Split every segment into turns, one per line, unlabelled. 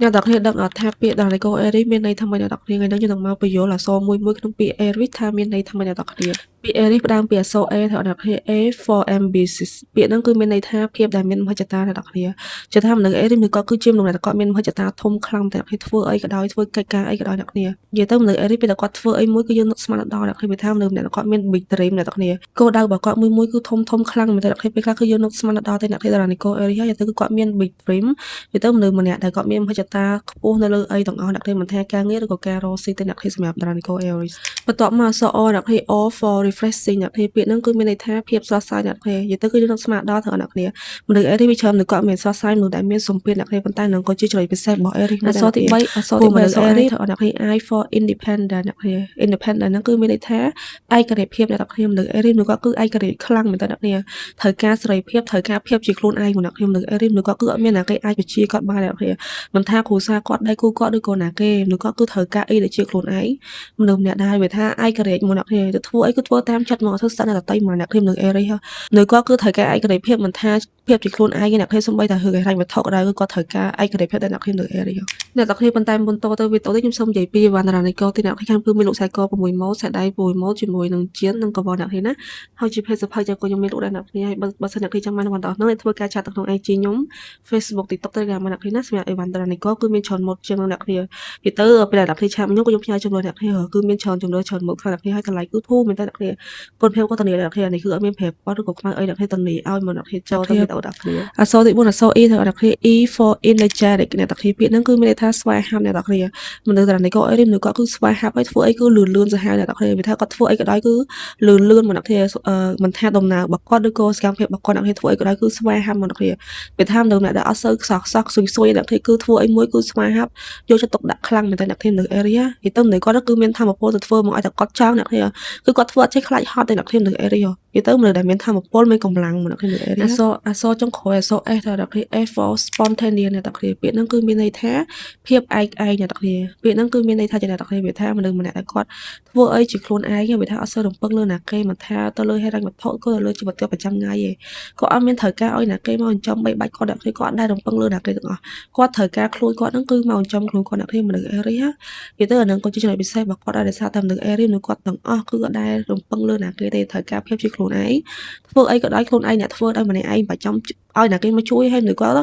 អ្នកទាំងគ្នាដឹងអត់ថាពាក្យ Danico Eric មានន័យថាម៉េចអ្នកទាំងគ្នាថ្ងៃនេះយើងនឹងមកពន្យល់អក្សរមួយក្នុងពាក្យ Eric ថាមានន័យថាម៉េចអ្នកទាំងគ្នាពាក្យ Eric ផ្ដើមពីអក្សរ A ថាអ្នកទាំងគ្នា A for ambitious ពាក្យហ្នឹងគឺមានន័យថាភាពដែលមានមហិច្ឆតាអ្នកទាំងគ្នាជឿថាមនុស្ស Eric ឬក៏គឺជាមនុស្សដែលគាត់មានមហិច្ឆតាធំខ្លាំងតែអ្នកគ្នាធ្វើអីក៏ដោយធ្វើកិច្ចការអីក៏ដោយអ្នកគ្នានិយាយទៅមនុស្ស Eric ពេលតែគាត់ធ្វើអីមួយគឺយើងនឹកស្មានដល់អ្នកគ្នាវាថាមនុស្សអ្នកគាត់មាន big dream អ្នកទាំងគ្នាគោលដៅរបស់គាត់មួយគឺធំខ្លាំងមែនតើអ្នកគ្នាពេលខ្លះគឺយើងនឹកស្មានដល់តែអ្នកគ្នា Danico Eric ហើយទៅគឺគាត់មាន big dream និយាយទៅមនុស្សម្នាក់ដែលគាត់មានមហិច្ឆតាខ្ពស់នៅលើអីទាំងអស់អ្នកគ្នាមិនថាការងារឬក៏ការរកស៊ីទៅអ្នកគ្នាសម្រាប់ Danico Eric បន្ទាប់មកអក្សរ O អ្នកគ្នា O for refreshing អ្នកគ្នាពាក្យហ្នឹងគឺមានន័យថាភាពស្រស់ស្រាយអ្នកគ្នានិយាយទៅគឺយើងនឹកស្មានដល់ទៅអ្នកគ្នាមនុស្ស Eric វាច្រើននៅគាត់មានស្រស់ស្រាយមនុស្សដែលមានសម្ពាធអ្នកគ្នាប៉ុន្តែនឹងក៏ជាចំណុចពិសេសរបស់ Eric អក្សរទី3អក្សរទី3 Eric អ្នកគ្នា I for independent អ្នកគ្នា independent ហ្នឹងគឺមានន័យថាឯករាជ្យភាពអ្នកគ្នាមនុស្ស Eric នោះគាត់គឺឯករាជ្យខ្លាំងមែនតើអ្នកគ្នាត្រូវការសេរីភាពត្រូវការភាពជាខ្លួនឯងរបស់អ្នកគ្នាមនុស្ស Eric នោះគាត់គឺអត់មានអ្នកគេអាចបញ្ជាគាត់បានអ្នកគ្នាមិនថាគ្រួសារគាត់ដៃគូគាត់ឬក៏ណាគេនោះគាត់គឺត្រូវការអីដែលជាខ្លួនឯងមនុស្សម្នាក់ដែរវាថាឯករាជ្យមកអ្នកគ្នាទៅធ្វើអីគឺធ្វើតាមចិត្តមកធ្វើស្ដាប់តែមកអ្នកគ្នាមនុស្ស Eric នៅគាត់គឺត្រូវការឯករាជ្យភាពមិនថាភាពជាខ្លួនឯងអ្នកគ្នាសំបីតែហឺហិរញ្ញវត្ថុក៏ដោយគឺគាត់ត្រូវការឯករាជ្យភាពដល់អ្នកគ្នាមនុស្ស Eric អ្នកទាំងគ្នាប៉ុន្តែមុនតទៅវីដេអូនេះខ្ញុំសូមនិយាយពីវណ្ណរានិកទីអ្នកខាងគឺមានលោកខ្សែក6ម៉ូតខ្សែដៃ6ម៉ូតជាមួយនឹងជៀននិងកង្វល់អ្នកគ្នាណាហើយជាភេទសភៅចាំខ្ញុំមានលោកដែរអ្នកគ្នាហើយបើសិនអ្នកគ្នាចង់បានវណ្ណដល់នោះធ្វើការចាត់ទៅក្នុង IG ខ្ញុំ Facebook TikTok Telegram អ្នកគ្នាណាសម្រាប់អីវណ្ណរានិកគឺមានច្រើនម៉ូតជាងអ្នកគ្នានិយាយទៅពេលដែលអ្នកគ្នាឆាប់ខ្ញុំក៏ខ្ញុំផ្ញើចំនួនអ្នកគ្នាគឺមានច្រើនចំនួនច្រើនម៉ូតខ្លះអ្នកគ្នាហើយតម្លៃគឺធូរមែនតើអ្នកគ្នាគុណភាពក៏ធានាអ្នកគ្នានេះគឺអត់មានប្រាប់គាត់ឬក៏ខ្មៅអីអ្នកគ្នាធានាឲ្យមកអ្នកគ្នាចូលទៅវីដេអូអ្នកគ្នាអក្សរទី4អក្សរ E ទៅអ្នកគ្នា E for energetic អ្នកទាំងគ្នាពាក្យហ្នឹងគឺមានន័យថាស្វាហាប់អ្នកទាំងគ្នាមនុស្សដែលគាត់អីឬមនុស្សគាត់គឺស្វាហាប់ហើយធ្វើអីគឺលឿនសាហាវអ្នកទាំងគ្នាវាថាគាត់ធ្វើអីក៏ដោយគឺលឿនមកអ្នកគ្នាមិនថាដំណើររបស់គាត់ឬក៏សកម្មភាពរបស់គាត់អ្នកគ្នាធ្វើអីក៏ដោយគឺស្វាហាប់មកអ្នកគ្នាវាថាមនុស្សដែលអត់សូវខ្សោះស៊ុយអ្នកគ្នាគឺធ្វើអីមួយគឺស្វាហាប់យកចិត្តទុកដាក់ខ្លាំងមែនតើអ្នកគ្នានៅ area និយាយទៅមនុស្សគាត់គឺមានធម៌ពលទៅធ្វើមកឲ្យតែគាត់ចង់អ្នកគ្នាគឺគាត់ធ្វើអត់ចេះខ្លាចហត់ទេអ្នកគ្នានៅ area និយាយទៅមនុស្សដែលមានធម៌ពលមានកម្លាំងមកអ្នកគ្នានៅ area អក្សរចុងក្រោយអក្សរ S ទៅអ្នកគ្នា S for spontaneous អ្នកគ្នាពាក្យហ្នឹងគឺមានន័យថាភាពឯកឯងអ្នកគ្នាពាក្យហ្នឹងគឺមានន័យថាអ្នកគ្នាវាថាមនុស្សម្នាក់ដែលគាត់ធ្វើអីជាខ្លួនឯងវាថាអត់សូវរំពឹងលើណាគេមិនថាទៅលើហេតុរញ្ញវត្ថុក៏ទៅលើជីវិតប្រចាំថ្ងៃឯងគាត់អត់មានត្រូវការឲ្យណាគេមកចិញ្ចឹមបីបាច់គាត់អ្នកគ្នាគាត់អត់ដែលរំពឹងលើណាគេទាំងអស់គាត់ត្រូវការខ្លួនគាត់ហ្នឹងគឺមកចិញ្ចឹមខ្លួនគាត់អ្នកគ្នាមនុស្ស area និយាយទៅអាហ្នឹងក៏ជាចំណុចពិសេសរបស់គាត់ដែរដោយសារតែមនុស្ស area មនុស្សគាត់ទាំងអស់គឺអត់ដែលរំពឹងលើណាគេទេត្រូវការភាពជាខ្លួនឯងធ្វើអីក៏ដោយខ្លួនឯងអ្នកធ្វើដោយម្នាក់ឯងបើចំឲ្យណាគេមកជួយឲ្យមនុស្សគាត់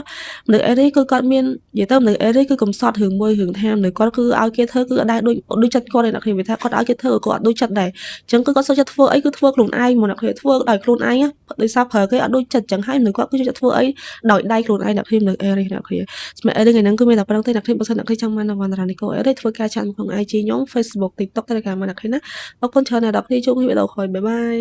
មនុស្ស area គឺគាត់មាននិយាយទៅមនុស្ស area គឺកំសត់រឿងមួយរឿងថាមនុស្សគាត់គឺឲ្យគេធ្វើគឺអត់ដែលដូចចិត្តគាត់ទេអ្នកគ្នាវាថាគាត់ឲ្យគេធ្វើគាត់អត់ដូចចិត្តដែរអញ្ចឹងគឺគាត់សុខចិត្តធ្វើអីគឺធ្វើខ្លួនឯងមកអ្នកគ្នាធ្វើដោយខ្លួនឯងដោយសារប្រើគេអត់ដូចចិត្តអញ្ចឹងហើយមនុស្សគាត់គឺចូលចិត្តធ្វើអីដោយដៃខ្លួនឯងអ្នកគ្នាមនុស្ស area អ្នកគ្នាសម្រាប់ area ថ្ងៃហ្នឹងគឺមានតែប៉ុណ្្នឹងទេអ្នកគ្នាបើសិនអ្នកគ្នាចង់បានវណ្ណរានិក area ធ្វើការឆាតក្នុង IG ខ្ញុំ Facebook TikTok Telegram មកអ្នកគ្នាណាអរគុណច្រើនអ្នកគ្នាជួបគ្នាវីដេអូក្រោយបាយបាយ